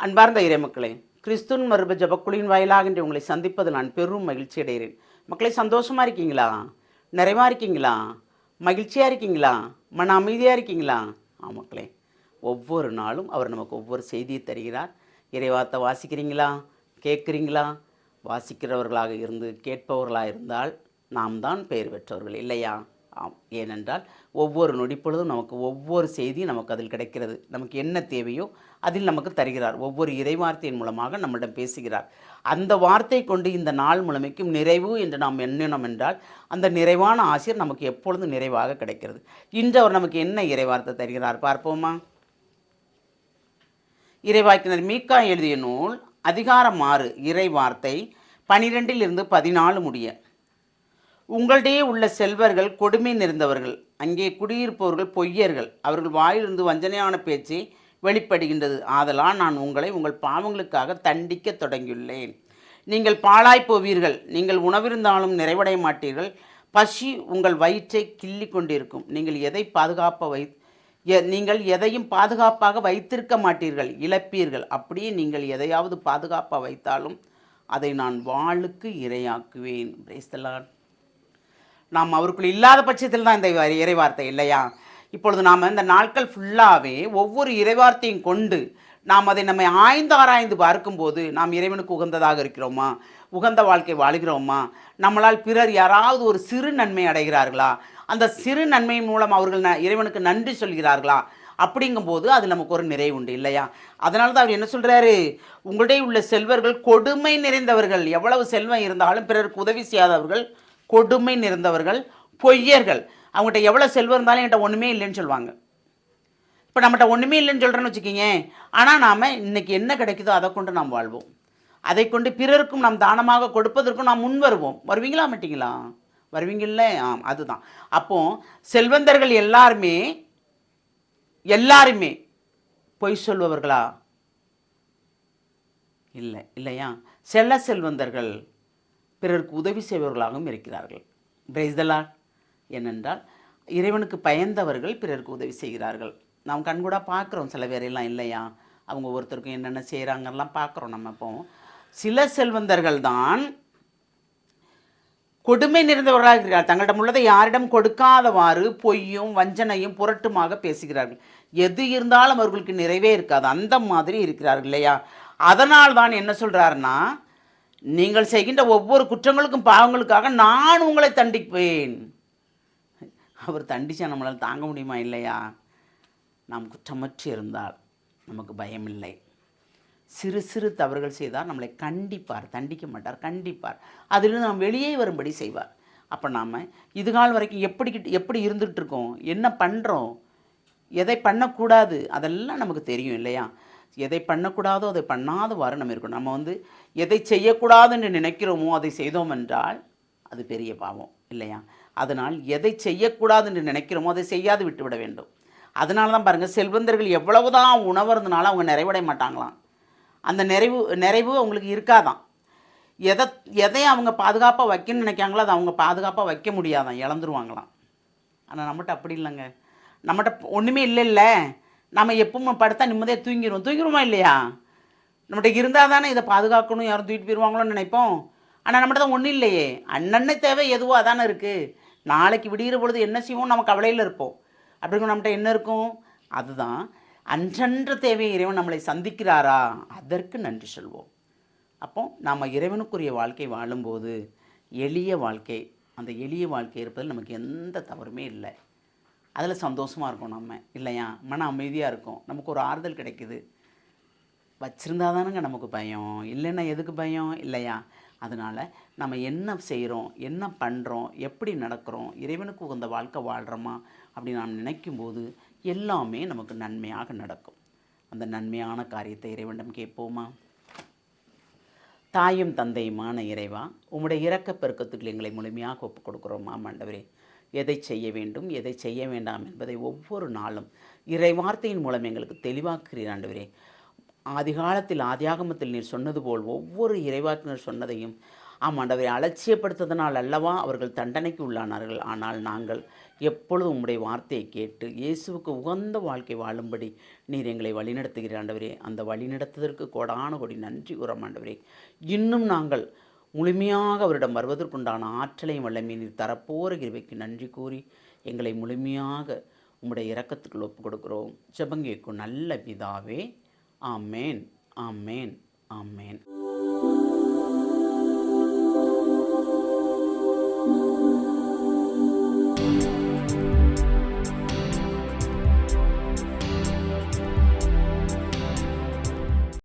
அன்பார்ந்த இறைமக்களே, கிறிஸ்துவின் மறுப ஜபக்குழியின் வாயிலாக இன்று உங்களை சந்திப்பது நான் பெரும் மகிழ்ச்சி அடைகிறேன். மக்களே, சந்தோஷமாக இருக்கீங்களா? நிறைவாக இருக்கீங்களா? மகிழ்ச்சியாக இருக்கீங்களா? மன அமைதியாக இருக்கீங்களா? மக்களே, ஒவ்வொரு நாளும் அவர் நமக்கு ஒவ்வொரு செய்தியை தருகிறார். இறைவார்த்தை வாசிக்கிறீங்களா? கேட்குறீங்களா? வாசிக்கிறவர்களாக இருந்து கேட்பவர்களாக இருந்தால் நாம் தான் பெயர் பெற்றவர்கள் இல்லையா? ஆம். ஏனென்றால் ஒவ்வொரு நொடிப்பொழுதும் நமக்கு ஒவ்வொரு செய்தியும் நமக்கு அதில் கிடைக்கிறது. நமக்கு என்ன தேவையோ அதில் நமக்கு தருகிறார். ஒவ்வொரு இறைவார்த்தையின் மூலமாக நம்மிடம் பேசுகிறார். அந்த வார்த்தை கொண்டு இந்த நாள் முழுமைக்கும் நிறைவு என்று நாம் எண்ணினோம் என்றால் அந்த நிறைவான ஆசிரியர் நமக்கு எப்பொழுதும் நிறைவாக கிடைக்கிறது. இன்று அவர் நமக்கு என்ன இறைவார்த்தை தருகிறார் பார்ப்போமா? இறைவாக்கினர் மீகா எழுதிய நூல் அதிகாரம் 6 இறைவார்த்தை 12 14 முடிய. உங்களிடையே உள்ள செல்வர்கள் கொடுமை நிறைந்தவர்கள், அங்கே குடியிருப்பவர்கள் பொய்யர்கள், அவர்கள் வாயிலிருந்து வஞ்சனையான பேச்சு வெளிப்படுகின்றது. ஆதலால் நான் உங்களை உங்கள் பாவங்களுக்காக தண்டிக்க தொடங்கியுள்ளேன். நீங்கள் பாழாய் போவீர்கள், நீங்கள் உணவிருந்தாலும் நிறைவடைய மாட்டீர்கள், பசி உங்கள் வயிற்றை கிள்ளி கொண்டிருக்கும், நீங்கள் எதையும் பாதுகாப்பாக வைத்திருக்க மாட்டீர்கள், இழப்பீர்கள். அப்படியே நீங்கள் எதையாவது பாதுகாப்பாக வைத்தாலும் அதை நான் வாளுக்கு இரையாக்குவேன். Praise the Lord. நாம் அவருக்குள் இல்லாத பட்சத்தில் தான் இந்த இறைவார்த்தை இல்லையா? இப்பொழுது நாம் இந்த நாட்கள் ஃபுல்லாகவே ஒவ்வொரு இறைவார்த்தையும் கொண்டு நாம் அதை நம்மை ஆராய்ந்து பார்க்கும்போது நாம் இறைவனுக்கு உகந்ததாக இருக்கிறோமா? உகந்த வாழ்க்கை வாழ்கிறோமா? நம்மளால் பிறர் யாராவது ஒரு சிறு நன்மை அடைகிறார்களா? அந்த சிறு நன்மையின் மூலம் அவர்கள் இறைவனுக்கு நன்றி சொல்கிறார்களா? அப்படிங்கும்போது அது நமக்கு ஒரு நிறைவு உண்டு இல்லையா? அதனால தான் அவர் என்ன சொல்கிறாரு? உங்களுடைய உள்ள செல்வர்கள் கொடுமை நிறைந்தவர்கள். எவ்வளவு செல்வம் இருந்தாலும் பிறருக்கு உதவி செய்யாதவர்கள், கொடுமை நிறைந்தவர்கள், பொய்யர்கள். அவங்ககிட்ட எவ்வளோ செல்வம் இருந்தாலும் என்கிட்ட ஒன்றுமே இல்லைன்னு சொல்லுவாங்க. இப்போ நம்மகிட்ட ஒன்றுமே இல்லைன்னு சொல்கிறேன்னு வச்சுக்கிங்க. ஆனால் நாம் இன்றைக்கி என்ன கிடைக்குதோ அதை கொண்டு நாம் வாழ்வோம். அதை கொண்டு பிறருக்கும் நாம் தானமாக கொடுப்பதற்கும் நாம் முன் வருவோம். வருவீங்களா மாட்டிங்களா? வருவீங்கள்ல? அதுதான். அப்போது செல்வந்தர்கள் எல்லாருமே பொய் சொல்பவர்களா? இல்லையா? செல்ல செல்வந்தர்கள் பிறருக்கு உதவி செய்பவர்களாகவும் இருக்கிறார்கள். Praise the Lord. ஏனென்றால் இறைவனுக்கு பயந்தவர்கள் பிறருக்கு உதவி செய்கிறார்கள். நாம் கண்கூட பார்க்குறோம் சில பேரெல்லாம் இல்லையா? அவங்க ஒருத்தருக்கும் என்னென்ன செய்கிறாங்கலாம் பார்க்குறோம். நம்ம இப்போ சில செல்வந்தர்கள் தான் கொடுமை நிறைந்தவர்களாக இருக்கிறார். தங்களிடம் உள்ளதை யாரிடம் கொடுக்காதவாறு பொய்யும் வஞ்சனையும் புரட்டுமாக பேசுகிறார்கள். எது இருந்தாலும் அவர்களுக்கு நிறைவே இருக்காது. அந்த மாதிரி இருக்கிறார்கள் இல்லையா? அதனால் தான் என்ன சொல்கிறாருன்னா, நீங்கள் செய்கின்ற ஒவ்வொரு குற்றங்களுக்கும் பாவங்களுக்காக நான் உங்களை தண்டிப்பேன். அவர் தண்டிச்சா நம்மளால் தாங்க முடியுமா? இல்லையா? நாம் குற்றமற்று இருந்தால் நமக்கு பயம் இல்லை. சிறு சிறு தவறுகள் செய்தால் நம்மளை கண்டிப்பார், தண்டிக்க மாட்டார், கண்டிப்பார். அதிலிருந்து நாம் வெளியே வரும்படி செய்வார். அப்போ நாம் இதுகால் வரைக்கும் எப்படி இருந்துகிட்டு இருக்கோம், என்ன பண்ணுறோம், எதை பண்ணக்கூடாது, அதெல்லாம் நமக்கு தெரியும் இல்லையா? எதை பண்ணக்கூடாதோ அதை பண்ணாதவாறு நம்ம இருக்கணும். நம்ம எதை செய்யக்கூடாது என்று நினைக்கிறோமோ அதை செய்தோம் என்றால் அது பெரிய பாவம் இல்லையா? அதனால் எதை செய்யக்கூடாது என்று நினைக்கிறோமோ அதை செய்யாது விட்டுவிட வேண்டும். அதனால தான் பாருங்கள், செல்வந்தர்கள் எவ்வளவுதான் உணவருந்தனாலும் அவங்க நிறைவடைய மாட்டாங்களாம். அந்த நிறைவு அவங்களுக்கு இருக்காதான். எதை அவங்க பாதுகாப்பாக வைக்கணும்னு நினைக்காங்களோ அதை அவங்க பாதுகாப்பாக வைக்க முடியாதான், இழந்துருவாங்களாம். ஆனால் நம்மகிட்ட அப்படி இல்லைங்க. நம்மகிட்ட ஒன்றுமே இல்லை. நம்ம எப்பவும் படுத்தா நிம்மதியாக தூங்கிடுவோமா இல்லையா? நம்மகிட்ட இருந்தால் தானே இதை பாதுகாக்கணும், யாரும் தூக்கிட்டு போயிடுவாங்களோன்னு நினைப்போம். ஆனால் நம்மகிட்ட தான் ஒன்றும் இல்லையே. அன்னன்ன தேவை எதுவோ அதானே இருக்குது. நாளைக்கு விடுகிற பொழுது என்ன செய்வோம், நம்ம கவலையில் இருப்போம். அப்படிங்கிற நம்மகிட்ட என்ன இருக்கும்? அதுதான் அன்றன்ற தேவையை இறைவன் நம்மளை சந்திக்கிறாரா, அதற்கு நன்றி சொல்வோம். அப்போ நாம் இறைவனுக்குரிய வாழ்க்கை வாழும்போது எளிய வாழ்க்கை, அந்த எளிய வாழ்க்கை இருப்பதில் நமக்கு எந்த தவறுமே இல்லை. அதில் சந்தோஷமாக இருக்கும் நம்ம இல்லையா? மன அமைதியாக இருக்கும், நமக்கு ஒரு ஆறுதல் கிடைக்குது. வச்சுருந்தா தானுங்க நமக்கு பயம், இல்லைன்னா எதுக்கு பயம் இல்லையா? அதனால் நம்ம என்ன செய்கிறோம், என்ன பண்ணுறோம், எப்படி நடக்கிறோம், இறைவனுக்கு உகந்த வாழ்க்கை வாழ்கிறோமா அப்படின்னு நாம் நினைக்கும்போது எல்லாமே நமக்கு நன்மையாக நடக்கும். அந்த நன்மையான காரியத்தை இறைவனிடம் கேட்போமா? தாயும் தந்தையுமான இறைவா, உம்முடைய இரக்க பெருக்கத்துக்கு எங்களை முழுமையாக ஒப்புக் கொடுக்குறோமா ஆண்டவரே. எதை செய்ய வேண்டும், எதை செய்ய வேண்டாம் என்பதை ஒவ்வொரு நாளும் இறை வார்த்தையின் மூலம் எங்களுக்கு தெளிவாக்குகிறீர் ஆண்டவரே. ஆதிகாலத்தில் ஆதியாகமத்தில் நீர் சொன்னது போல் ஒவ்வொரு இறைவாக்கினர் சொன்னதையும் ஆமாண்டவரை அலட்சியப்படுத்ததனால் அல்லவா அவர்கள் தண்டனைக்கு உள்ளானார்கள். ஆனால் நாங்கள் எப்பொழுதும் உம்முடைய வார்த்தையை கேட்டு இயேசுவுக்கு உகந்த வாழ்க்கை வாழும்படி நீர் எங்களை வழிநடத்துகிற ஆண்டவரே. அந்த வழிநடத்துவதற்கு கோடான கோடி நன்றி கூறும் ஆண்டவரே. இன்னும் நாங்கள் முழுமையாக அவரிடம் வருவதற்குண்டான ஆற்றலையும் வல்லமையும் நீர் தரப்போகிற கிருபைக்கு நன்றி கூறி எங்களை முழுமையாக உம்முடைய இரக்கத்துக்குள் ஒப்புக் கொடுக்கிறோம். ஜெபம் கேட்கும் நல்ல பிதாவே. ஆமேன், ஆமேன், ஆமேன்.